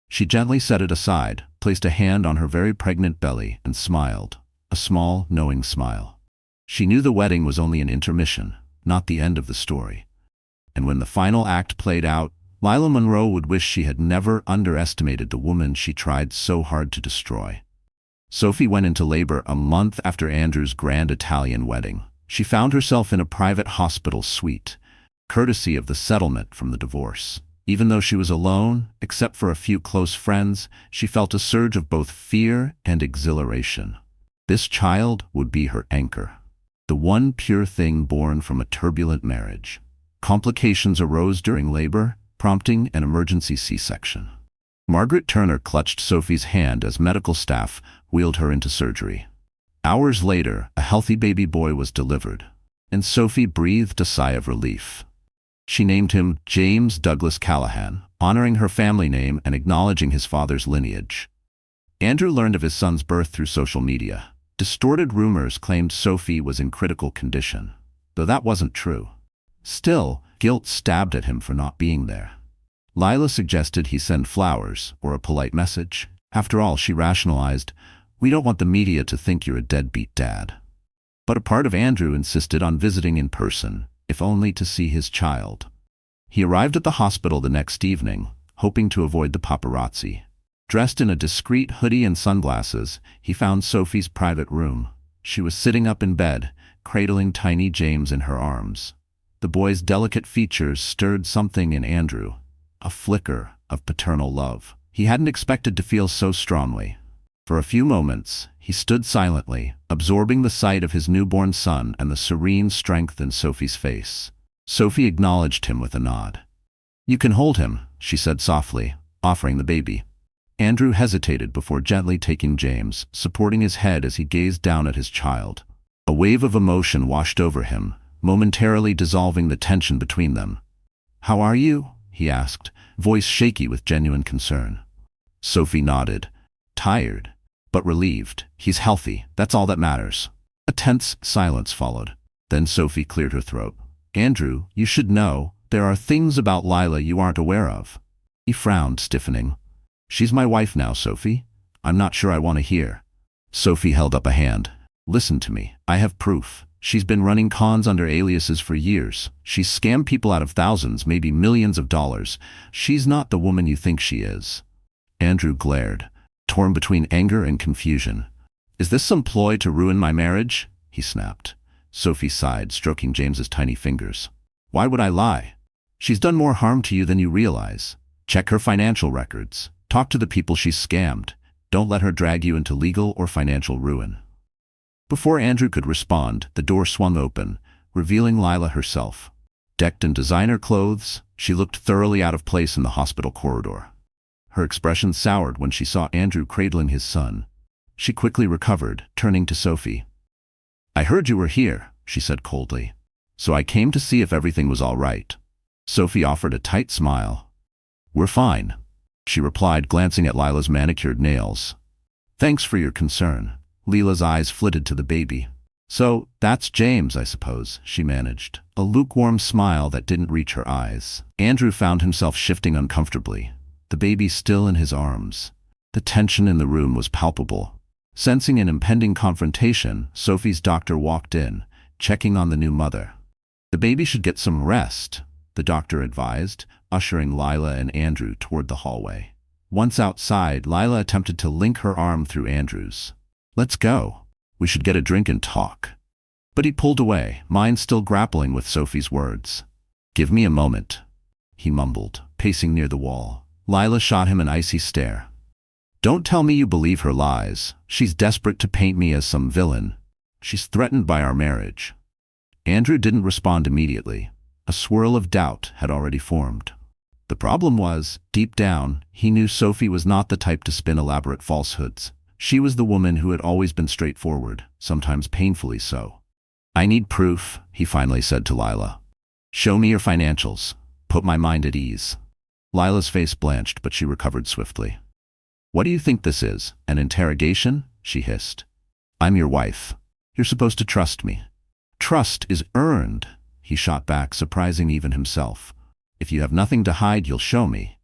Speaker 1: She gently set it aside, placed a hand on her very pregnant belly, and smiled, a small, knowing smile. She knew the wedding was only an intermission, not the end of the story. And when the final act played out, Lila Monroe would wish she had never underestimated the woman she tried so hard to destroy. Sophie went into labor a month after Andrew's grand Italian wedding. She found herself in a private hospital suite, courtesy of the settlement from the divorce. Even though she was alone, except for a few close friends, she felt a surge of both fear and exhilaration. This child would be her anchor, the one pure thing born from a turbulent marriage. Complications arose during labor, prompting an emergency C-section. Margaret Turner clutched Sophie's hand as medical staff wheeled her into surgery. Hours later, a healthy baby boy was delivered, and Sophie breathed a sigh of relief. She named him James Douglas Callahan, honoring her family name and acknowledging his father's lineage. Andrew learned of his son's birth through social media. Distorted rumors claimed Sophie was in critical condition, though that wasn't true. Still, guilt stabbed at him for not being there. Lila suggested he send flowers or a polite message. After all, she rationalized, we don't want the media to think you're a deadbeat dad. But a part of Andrew insisted on visiting in person, if only to see his child. He arrived at the hospital the next evening, hoping to avoid the paparazzi. Dressed in a discreet hoodie and sunglasses, he found Sophie's private room. She was sitting up in bed, cradling tiny James in her arms. The boy's delicate features stirred something in Andrew, a flicker of paternal love. He hadn't expected to feel so strongly. For a few moments, he stood silently, absorbing the sight of his newborn son and the serene strength in Sophie's face. Sophie acknowledged him with a nod. "You can hold him," she said softly, offering the baby. Andrew hesitated before gently taking James, supporting his head as he gazed down at his child. A wave of emotion washed over him, momentarily dissolving the tension between them. "How are you?" he asked, voice shaky with genuine concern. Sophie nodded. "Tired, but relieved. He's healthy, that's all that matters." A tense silence followed. Then Sophie cleared her throat. "Andrew, you should know, there are things about Lila you aren't aware of." He frowned, stiffening. "She's my wife now, Sophie. I'm not sure I want to hear. Sophie held up a hand. Listen to me. I have proof. She's been running cons under aliases for years. She's scammed people out of thousands, maybe millions of dollars. She's not the woman you think she is. Andrew glared, torn between anger and confusion. Is this some ploy to ruin my marriage? He snapped. Sophie sighed, stroking James's tiny fingers. Why would I lie? She's done more harm to you than you realize. Check her financial records. Talk to the people she's scammed. Don't let her drag you into legal or financial ruin. Before Andrew could respond, the door swung open, revealing Lila herself. Decked in designer clothes, she looked thoroughly out of place in the hospital corridor. Her expression soured when she saw Andrew cradling his son. She quickly recovered, turning to Sophie. I heard you were here, she said coldly. So I came to see if everything was all right. Sophie offered a tight smile. We're fine, she replied, glancing at Lila's manicured nails. Thanks for your concern. Lila's eyes flitted to the baby. So, that's James, I suppose, she managed, a lukewarm smile that didn't reach her eyes. Andrew found himself shifting uncomfortably, the baby still in his arms. The tension in the room was palpable. Sensing an impending confrontation, Sophie's doctor walked in, checking on the new mother. The baby should get some rest, the doctor advised, ushering Lila and Andrew toward the hallway. Once outside, Lila attempted to link her arm through Andrew's. Let's go. We should get a drink and talk. But he pulled away, mind still grappling with Sophie's words. Give me a moment, he mumbled, pacing near the wall. Lila shot him an icy stare. Don't tell me you believe her lies. She's desperate to paint me as some villain. She's threatened by our marriage. Andrew didn't respond immediately. A swirl of doubt had already formed. The problem was, deep down, he knew Sophie was not the type to spin elaborate falsehoods. She was the woman who had always been straightforward, sometimes painfully so. I need proof, he finally said to Lila. Show me your financials. Put my mind at ease. Lila's face blanched, but she recovered swiftly. What do you think this is, an interrogation? She hissed. I'm your wife. You're supposed to trust me. Trust is earned, he shot back, surprising even himself. If you have nothing to hide, you'll show me.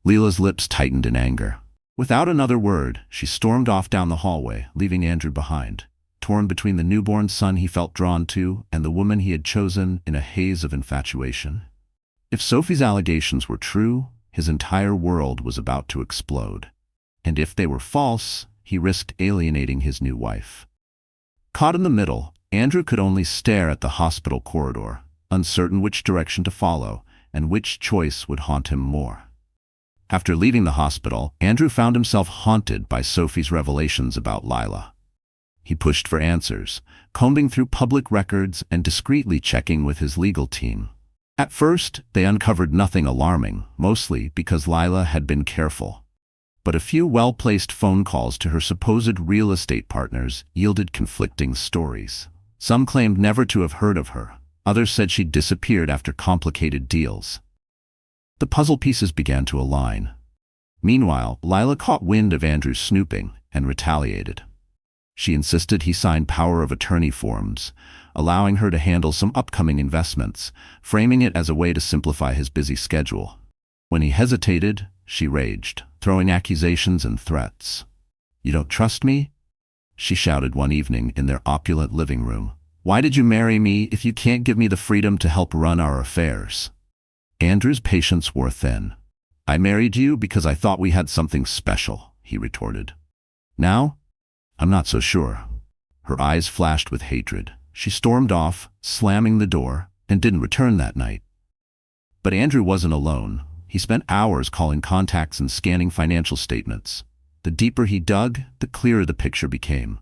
Speaker 1: Lila's lips tightened in anger. Without another word, she stormed off down the hallway, leaving Andrew behind, torn between the newborn son he felt drawn to and the woman he had chosen in a haze of infatuation. If Sophie's allegations were true, his entire world was about to explode. And if they were false, he risked alienating his new wife. Caught in the middle, Andrew could only stare at the hospital corridor, uncertain which direction to follow and which choice would haunt him more. After leaving the hospital, Andrew found himself haunted by Sophie's revelations about Lila. He pushed for answers, combing through public records and discreetly checking with his legal team. At first, they uncovered nothing alarming, mostly because Lila had been careful. But a few well-placed phone calls to her supposed real estate partners yielded conflicting stories. Some claimed never to have heard of her. Others said she'd disappeared after complicated deals. The puzzle pieces began to align. Meanwhile, Lila caught wind of Andrew's snooping and retaliated. She insisted he sign power of attorney forms, allowing her to handle some upcoming investments, framing it as a way to simplify his busy schedule. When he hesitated, she raged, throwing accusations and threats. You don't trust me? She shouted one evening in their opulent living room. Why did you marry me if you can't give me the freedom to help run our affairs? Andrew's patience wore thin. I married you because I thought we had something special, he retorted. Now? I'm not so sure. Her eyes flashed with hatred. She stormed off, slamming the door, and didn't return that night. But Andrew wasn't alone. He spent hours calling contacts and scanning financial statements. The deeper he dug, the clearer the picture became.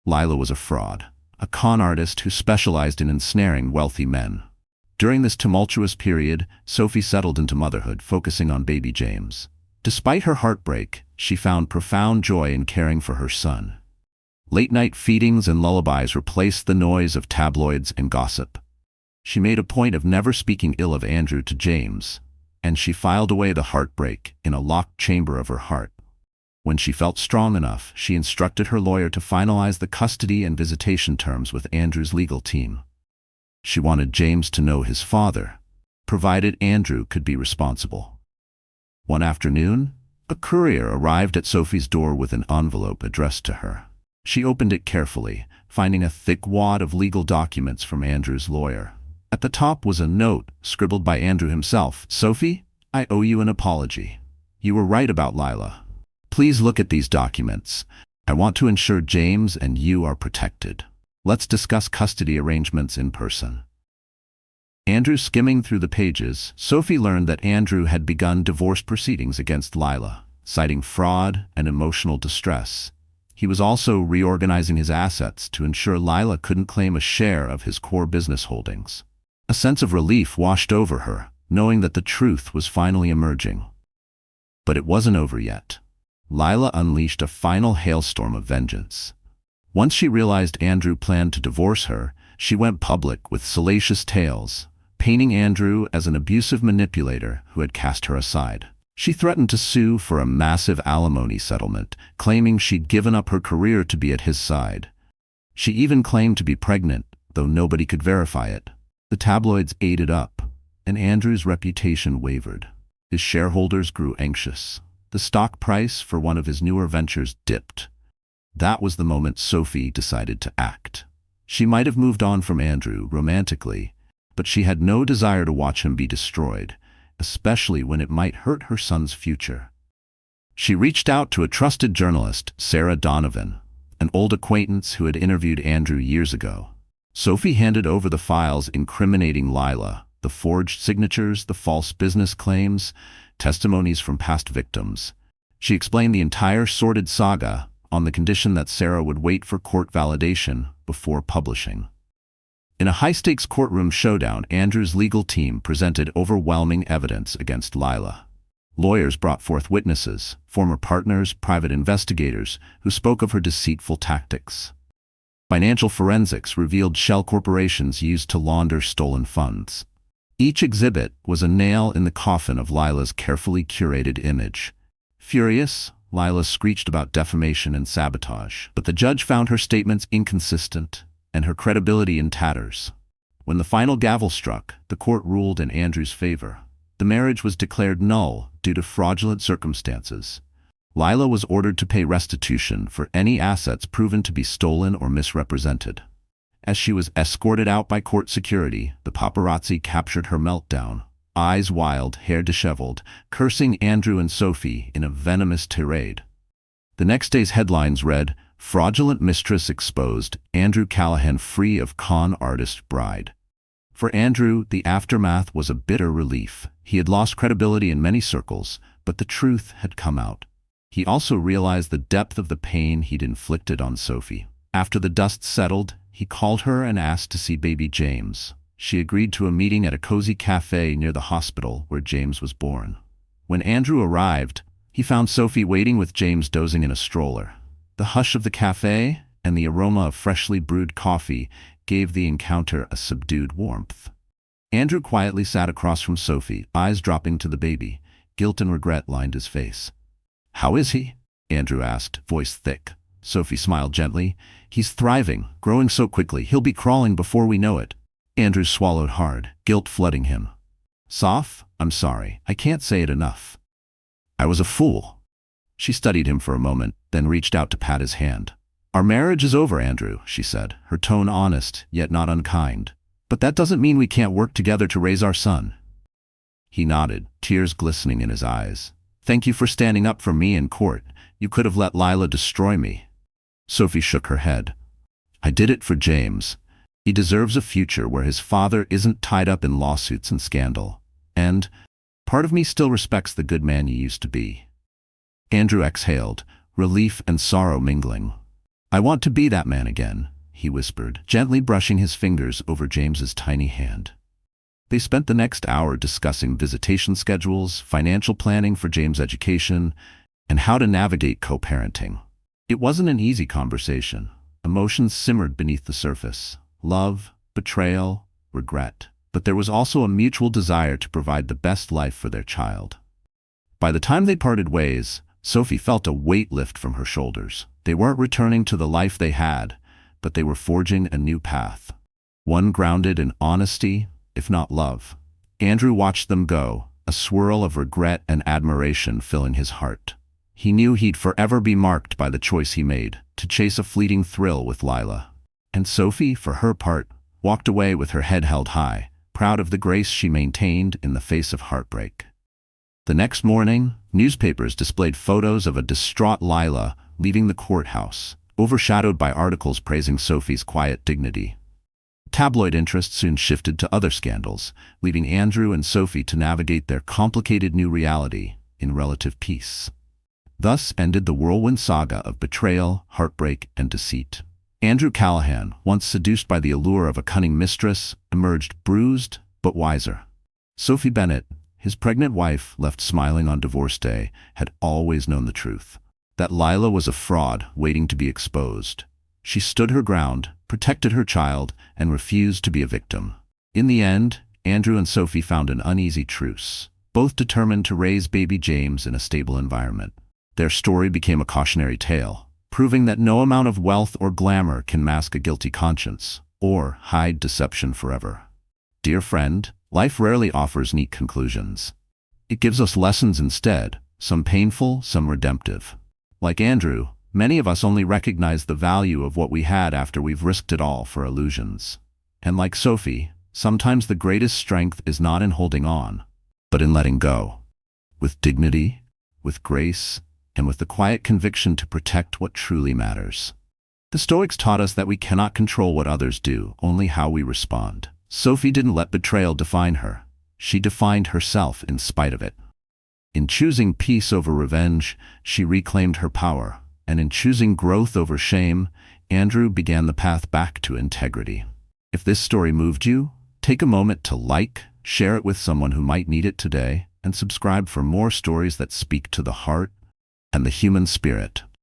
Speaker 1: Lila was a fraud, a con artist who specialized in ensnaring wealthy men. During this tumultuous period, Sophie settled into motherhood, focusing on baby James. Despite her heartbreak, she found profound joy in caring for her son. Late-night feedings and lullabies replaced the noise of tabloids and gossip. She made a point of never speaking ill of Andrew to James, and she filed away the heartbreak in a locked chamber of her heart. When she felt strong enough, she instructed her lawyer to finalize the custody and visitation terms with Andrew's legal team. She wanted James to know his father, provided Andrew could be responsible. One afternoon, A courier arrived at Sophie's door with an envelope addressed to her. She opened it carefully, finding a thick wad of legal documents from Andrew's lawyer. At the top was a note, scribbled by Andrew himself. "Sophie, I owe you an apology. You were right about Lila. Please look at these documents. I want to ensure James and you are protected. Let's discuss custody arrangements in person." Andrew skimming through the pages, Sophie learned that Andrew had begun divorce proceedings against Lila, citing fraud and emotional distress. He was also reorganizing his assets to ensure Lila couldn't claim a share of his core business holdings. A sense of relief washed over her, knowing that the truth was finally emerging. But it wasn't over yet. Lila unleashed a final hailstorm of vengeance. Once she realized Andrew planned to divorce her, she went public with salacious tales, painting Andrew as an abusive manipulator who had cast her aside. She threatened to sue for a massive alimony settlement, claiming she'd given up her career to be at his side. She even claimed to be pregnant, though nobody could verify it. The tabloids ate it up, and Andrew's reputation wavered. His shareholders grew anxious. The stock price for one of his newer ventures dipped. That was the moment Sophie decided to act. She might have moved on from Andrew romantically, but she had no desire to watch him be destroyed, especially when it might hurt her son's future. She reached out to a trusted journalist, Sarah Donovan, an old acquaintance who had interviewed Andrew years ago. Sophie handed over the files incriminating Lila, the forged signatures, the false business claims, testimonies from past victims. She explained the entire sordid saga on the condition that Sarah would wait for court validation before publishing. In a high-stakes courtroom showdown, Andrew's legal team presented overwhelming evidence against Lila. Lawyers brought forth witnesses, former partners, private investigators, who spoke of her deceitful tactics. Financial forensics revealed shell corporations used to launder stolen funds. Each exhibit was a nail in the coffin of Lila's carefully curated image. Furious, Lila screeched about defamation and sabotage, but the judge found her statements inconsistent and her credibility in tatters. When the final gavel struck, the court ruled in Andrew's favor. The marriage was declared null due to fraudulent circumstances. Lila was ordered to pay restitution for any assets proven to be stolen or misrepresented. As she was escorted out by court security, the paparazzi captured her meltdown, eyes wild, hair disheveled, cursing Andrew and Sophie in a venomous tirade. The next day's headlines read, "Fraudulent Mistress Exposed, Andrew Callahan Free of Con Artist Bride." For Andrew, the aftermath was a bitter relief. He had lost credibility in many circles, but the truth had come out. He also realized the depth of the pain he'd inflicted on Sophie. After the dust settled, he called her and asked to see baby James. She agreed to a meeting at a cozy cafe near the hospital where James was born. When Andrew arrived, he found Sophie waiting with James dozing in a stroller. The hush of the cafe and the aroma of freshly brewed coffee gave the encounter a subdued warmth. Andrew quietly sat across from Sophie, eyes dropping to the baby. Guilt and regret lined his face. "How is he?" Andrew asked, voice thick. Sophie smiled gently. "He's thriving, growing so quickly, he'll be crawling before we know it." Andrew swallowed hard, guilt flooding him. "Soph, I'm sorry, I can't say it enough. I was a fool." She studied him for a moment, then reached out to pat his hand. "Our marriage is over, Andrew," she said, her tone honest, yet not unkind. "But that doesn't mean we can't work together to raise our son." He nodded, tears glistening in his eyes. "Thank you for standing up for me in court. You could have let Lila destroy me." Sophie shook her head. "I did it for James. He deserves a future where his father isn't tied up in lawsuits and scandal. And part of me still respects the good man you used to be." Andrew exhaled, relief and sorrow mingling. "I want to be that man again," he whispered, gently brushing his fingers over James's tiny hand. They spent the next hour discussing visitation schedules, financial planning for James' education, and how to navigate co-parenting. It wasn't an easy conversation. Emotions simmered beneath the surface. Love, betrayal, regret. But there was also a mutual desire to provide the best life for their child. By the time they parted ways, Sophie felt a weight lift from her shoulders. They weren't returning to the life they had, but they were forging a new path. One grounded in honesty, if not love. Andrew watched them go, a swirl of regret and admiration filling his heart. He knew he'd forever be marked by the choice he made to chase a fleeting thrill with Lila. And Sophie, for her part, walked away with her head held high, proud of the grace she maintained in the face of heartbreak. The next morning, newspapers displayed photos of a distraught Lila leaving the courthouse, overshadowed by articles praising Sophie's quiet dignity. Tabloid interest soon shifted to other scandals, leaving Andrew and Sophie to navigate their complicated new reality in relative peace. Thus ended the whirlwind saga of betrayal, heartbreak, and deceit. Andrew Callahan, once seduced by the allure of a cunning mistress, emerged bruised but wiser. Sophie Bennett, his pregnant wife, left smiling on divorce day, had always known the truth. That Lila was a fraud waiting to be exposed. She stood her ground, protected her child, and refused to be a victim. In the end, Andrew and Sophie found an uneasy truce, both determined to raise baby James in a stable environment. Their story became a cautionary tale, proving that no amount of wealth or glamour can mask a guilty conscience or hide deception forever. Dear friend, life rarely offers neat conclusions. It gives us lessons instead, some painful, some redemptive. Like Andrew, many of us only recognize the value of what we had after we've risked it all for illusions. And like Sophie, sometimes the greatest strength is not in holding on, but in letting go. With dignity, with grace, and with the quiet conviction to protect what truly matters. The Stoics taught us that we cannot control what others do, only how we respond. Sophie didn't let betrayal define her. She defined herself in spite of it. In choosing peace over revenge, she reclaimed her power, and in choosing growth over shame, Andrew began the path back to integrity. If this story moved you, take a moment to like, share it with someone who might need it today, and subscribe for more stories that speak to the heart and the human spirit.